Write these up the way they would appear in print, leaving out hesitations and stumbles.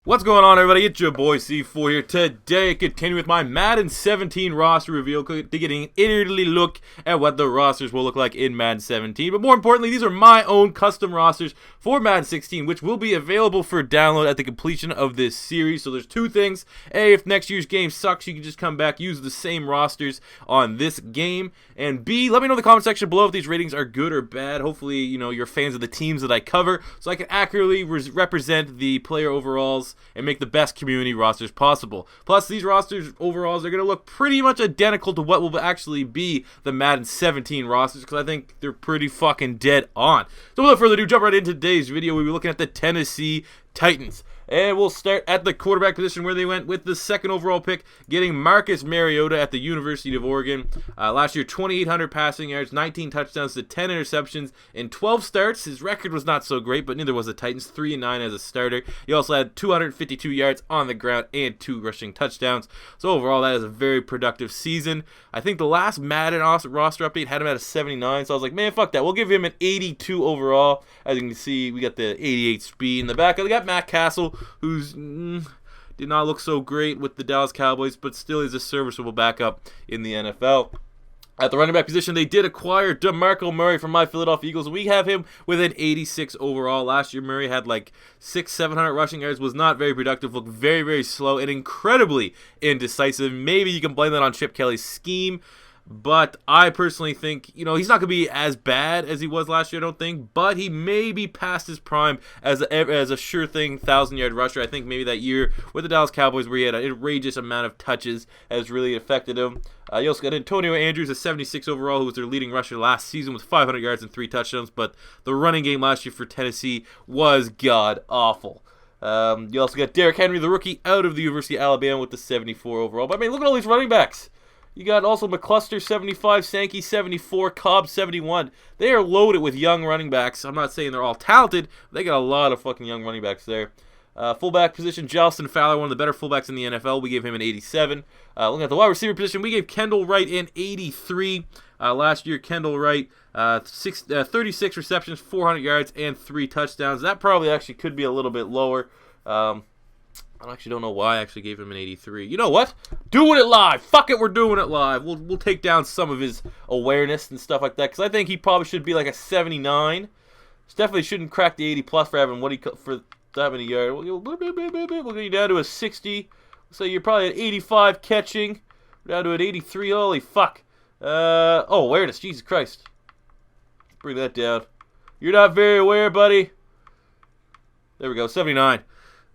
What's going on, everybody? It's your boy C4 here. Today, I continue with my Madden 17 roster reveal, getting an early look at what the rosters will look like in Madden 17. But more importantly, these are my own custom rosters for Madden 16, which will be available for download at the completion of this series. So there's two things. A, if next year's game sucks, you can just come back, use the same rosters on this game. And B, let me know in the comment section below if these ratings are good or bad. Hopefully, you know, you're fans of the teams that I cover, so I can accurately represent the player overalls and make the best community rosters possible. Plus, these rosters overalls are going to look pretty much identical to what will actually be the Madden 17 rosters, because I think they're pretty fucking dead on. So without further ado, jump right into today's video. We'll be looking at the Tennessee Titans. And we'll start at the quarterback position, where they went with the second overall pick, getting Marcus Mariota at the University of Oregon. Last year, 2,800 passing yards, 19 touchdowns to 10 interceptions in 12 starts. His record was not so great, but neither was the Titans, 3-9 as a starter. He also had 252 yards on the ground and 2 rushing touchdowns. So overall, that is a very productive season. I think the last Madden roster update had him at a 79, so I was like, man, fuck that. We'll give him an 82 overall. As you can see, we got the 88 speed in the back. We got Matt Castle, who's did not look so great with the Dallas Cowboys, but still is a serviceable backup in the NFL. At the running back position, they did acquire DeMarco Murray from my Philadelphia Eagles. We have him with an 86 overall. Last year, Murray had like 600-700 rushing yards, was not very productive, looked very, very slow, and incredibly indecisive. Maybe you can blame that on Chip Kelly's scheme, but I personally think, you know, he's not going to be as bad as he was last year, I don't think, but he may be past his prime as a sure thing 1,000-yard rusher. I think maybe that year with the Dallas Cowboys, where he had an outrageous amount of touches, has really affected him. You also got Antonio Andrews, a 76 overall, who was their leading rusher last season with 500 yards and 3 touchdowns, but the running game last year for Tennessee was god-awful. You also got Derrick Henry, the rookie, out of the University of Alabama with the 74 overall. But I mean, look at all these running backs. You got also McCluster, 75, Sankey, 74, Cobb, 71. They are loaded with young running backs. I'm not saying they're all talented, but they got a lot of fucking young running backs there. Fullback position, Jalston Fowler, one of the better fullbacks in the NFL. We gave him an 87. Looking at the wide receiver position, we gave KENDALL WRIGHT an 83. Last year, KENDALL WRIGHT, 36 receptions, 400 yards, and 3 touchdowns. That probably actually could be a little bit lower. I actually don't know why I actually gave him an 83. You know what? Doing it live. Fuck it, we're doing it live. We'll take down some of his awareness and stuff like that, because I think he probably should be like a 79. Definitely shouldn't crack the 80 plus for having for that many yards. We'll get you down to a 60. So you're probably at 85 catching. Down to an 83. Holy fuck. Oh, awareness. Jesus Christ. Let's bring that down. You're not very aware, buddy. There we go. 79.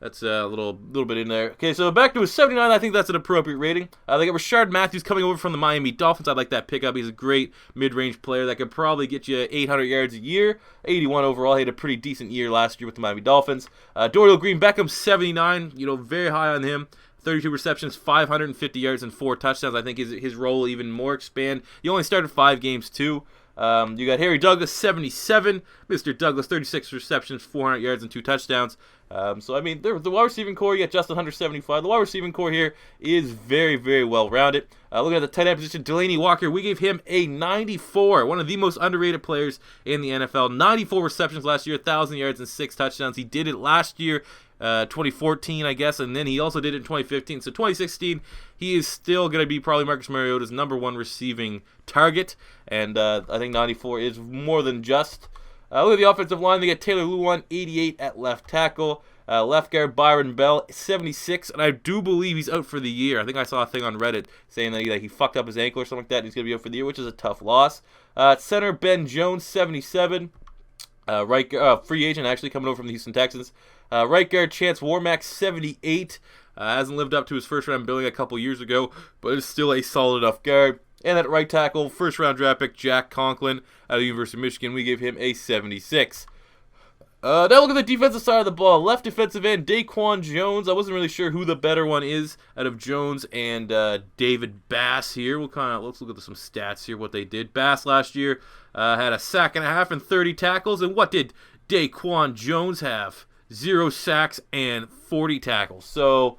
That's a little bit in there. Okay, so back to a 79. I think that's an appropriate rating. They got Rashard Matthews coming over from the Miami Dolphins. I'd like that pickup. He's a great mid-range player that could probably get you 800 yards a year. 81 overall. He had a pretty decent year last year with the Miami Dolphins. Dorial Green-Beckham, 79. You know, very high on him. 32 receptions, 550 yards, and 4 touchdowns. I think his role will even more expand. He only started 5 games, too. You got Harry Douglas, 77. Mr. Douglas, 36 receptions, 400 yards, and 2 touchdowns. So, I mean, the wide receiving core, you got Justin Hunter, 75. The wide receiving core here is very, very well-rounded. Looking at the tight end position, Delanie Walker, we gave him a 94. One of the most underrated players in the NFL. 94 receptions last year, 1,000 yards, and 6 touchdowns. He did it last year. 2014, I guess, and then he also did it in 2015. So 2016, he is still going to be probably Marcus Mariota's #1 receiving target, and I think 94 is more than just. Look at the offensive line. They get Taylor LEWAN, 88 at left tackle. Left guard BYRON Bell, 76, and I do believe he's out for the year. I think I saw a thing on Reddit saying that he fucked up his ankle or something like that, and he's going to be out for the year, which is a tough loss. Center Ben Jones, 77. Free agent, actually, coming over from the Houston Texans. Right guard Chance WARMACK, 78. Hasn't lived up to his first-round billing a couple years ago, but is still a solid enough guard. And at right tackle, first-round draft pick Jack Conklin out of the University of Michigan. We gave him a 76. Now look at the defensive side of the ball. Left defensive end, DAQUAN Jones. I wasn't really sure who the better one is out of Jones and David Bass here. Let's look at some stats here, what they did. Bass last year had a sack and a half and 30 tackles. And what did DAQUAN Jones have? 0 sacks and 40 tackles. So,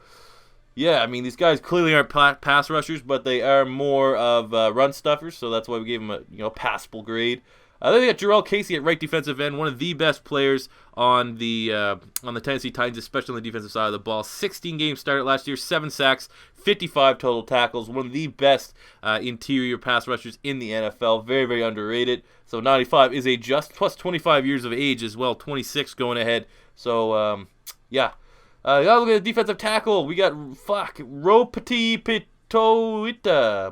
yeah, I mean, these guys clearly aren't pass rushers, but they are more of run stuffers. So that's why we gave them a passable grade. Then we got JURRELL Casey at right defensive end, one of the best players on the Tennessee Titans, especially on the defensive side of the ball. 16 games started last year, 7 sacks, 55 total tackles, one of the best interior pass rushers in the NFL. Very, very underrated. So 95 is a just, plus 25 years of age as well, 26 going ahead. So, yeah. Look at the defensive tackle. We got, Ropati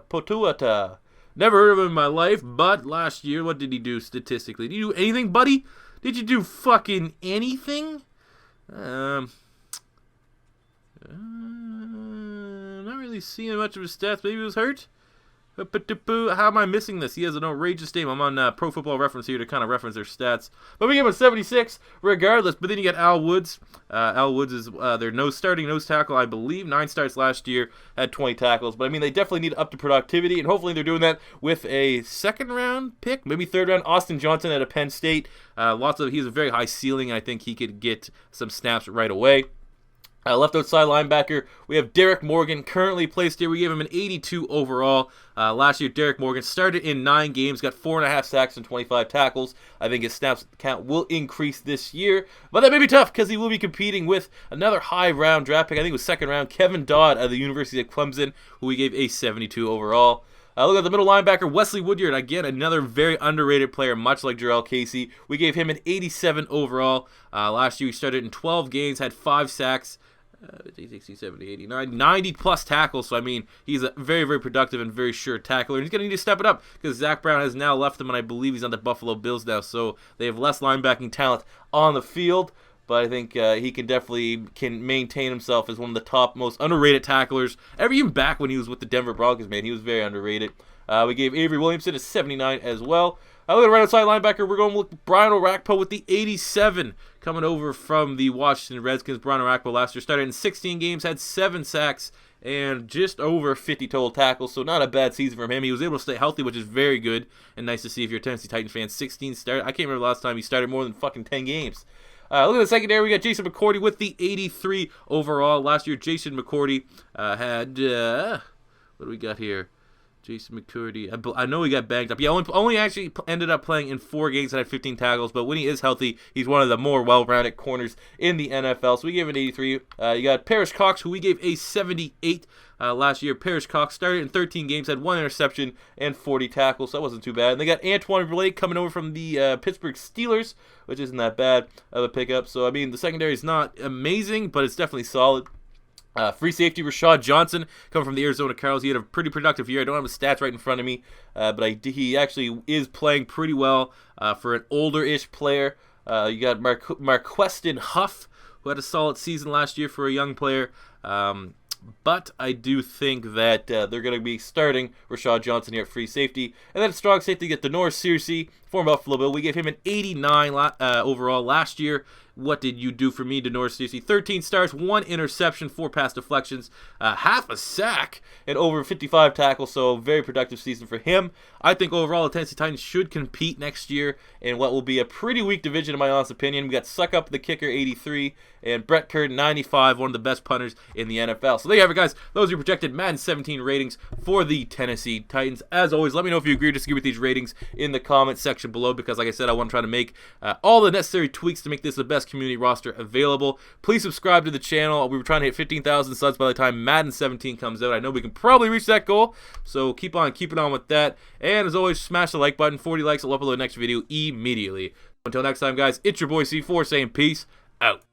Potuata. Never heard of him in my life, but last year, what did he do statistically? Did you do anything, buddy? Did you do fucking anything? Not really seeing much of his stats. Maybe he was hurt? How am I missing this? He has an outrageous name. I'm on Pro Football Reference here to kind of reference their stats. But we give him a 76 regardless. But then you got Al Woods. Al Woods is their starting nose tackle, I believe. 9 starts last year, had 20 tackles. But, I mean, they definitely need up to productivity. And hopefully they're doing that with a second-round pick, maybe third-round. Austin Johnson out of Penn State. He has a very high ceiling, and I think he could get some snaps right away. Left outside linebacker, we have Derrick Morgan, currently placed here. We gave him an 82 overall. Last year, Derrick Morgan started in 9 games, got 4.5 sacks and 25 tackles. I think his snaps count will increase this year, but that may be tough because he will be competing with another high-round draft pick. I think it was second round, Kevin Dodd out of the University of Clemson, who we gave a 72 overall. Look at the middle linebacker, Wesley Woodyard. Again, another very underrated player, much like JURRELL Casey. We gave him an 87 overall. Last year, he started in 12 games, had 5 sacks. 60, 70, 89, 90 plus tackles. So, I mean, he's a very, very productive and very sure tackler. And he's going to need to step it up because Zach Brown has now left him, and I believe he's on the Buffalo Bills now. So, they have less linebacking talent on the field. But I think he can definitely maintain himself as one of the top, most underrated tacklers. Even back when he was with the Denver Broncos, man, he was very underrated. We gave Avery Williamson a 79 as well. Look at right outside linebacker. We're going with Brian Orakpo with the 87 coming over from the Washington Redskins. Brian Orakpo last year started in 16 games, had 7 sacks, and just over 50 total tackles, so not a bad season from him. He was able to stay healthy, which is very good and nice to see if you're a Tennessee Titans fan. 16 start. I can't remember the last time he started more than fucking 10 games. Look at the secondary. We got Jason McCourty with the 83 overall. Last year, Jason McCourty had, what do we got here? Jason McCourty. I know he got banged up. Yeah, only actually ended up playing in 4 games and had 15 tackles. But when he is healthy, he's one of the more well-rounded corners in the NFL. So we gave him an 83. You got Parrish Cox, who we gave a 78 last year. Parrish Cox started in 13 games, had 1 interception and 40 tackles. So that wasn't too bad. And they got Antoine Blake coming over from the Pittsburgh Steelers, which isn't that bad of a pickup. So, I mean, the secondary is not amazing, but it's definitely solid. Free safety Rashad Johnson coming from the Arizona Cardinals. He had a pretty productive year. I don't have the stats right in front of me, but he actually is playing pretty well for an older-ish player. You got Marquestin Huff, who had a solid season last year for a young player. But I do think that they're going to be starting Rashad Johnson here at free safety. And then strong safety, get Denoris Searcy, former Buffalo Bill. We gave him an 89 overall last year. What did you do for me, Denoris Searcy? 13 starts, 1 interception, 4 pass deflections, half a sack, and over 55 tackles. So very productive season for him. I think overall the Tennessee Titans should compete next year in what will be a pretty weak division in my honest opinion. We got Suck Up the kicker, 83, and Brett Curtin, 95, one of the best punters in the NFL. So there you have it, guys. Those are your projected Madden 17 ratings for the Tennessee Titans. As always, let me know if you agree or disagree with these ratings in the comment section below, because like I said, I want to try to make all the necessary tweaks to make this the best community roster available. Please subscribe to the channel. We were trying to hit 15,000 subs by the time Madden 17 comes out. I know we can probably reach that goal, so keep on keeping on with that. And as always, smash the like button. 40 likes, I'll upload the next video immediately. Until next time, guys, it's your boy C4 saying peace out.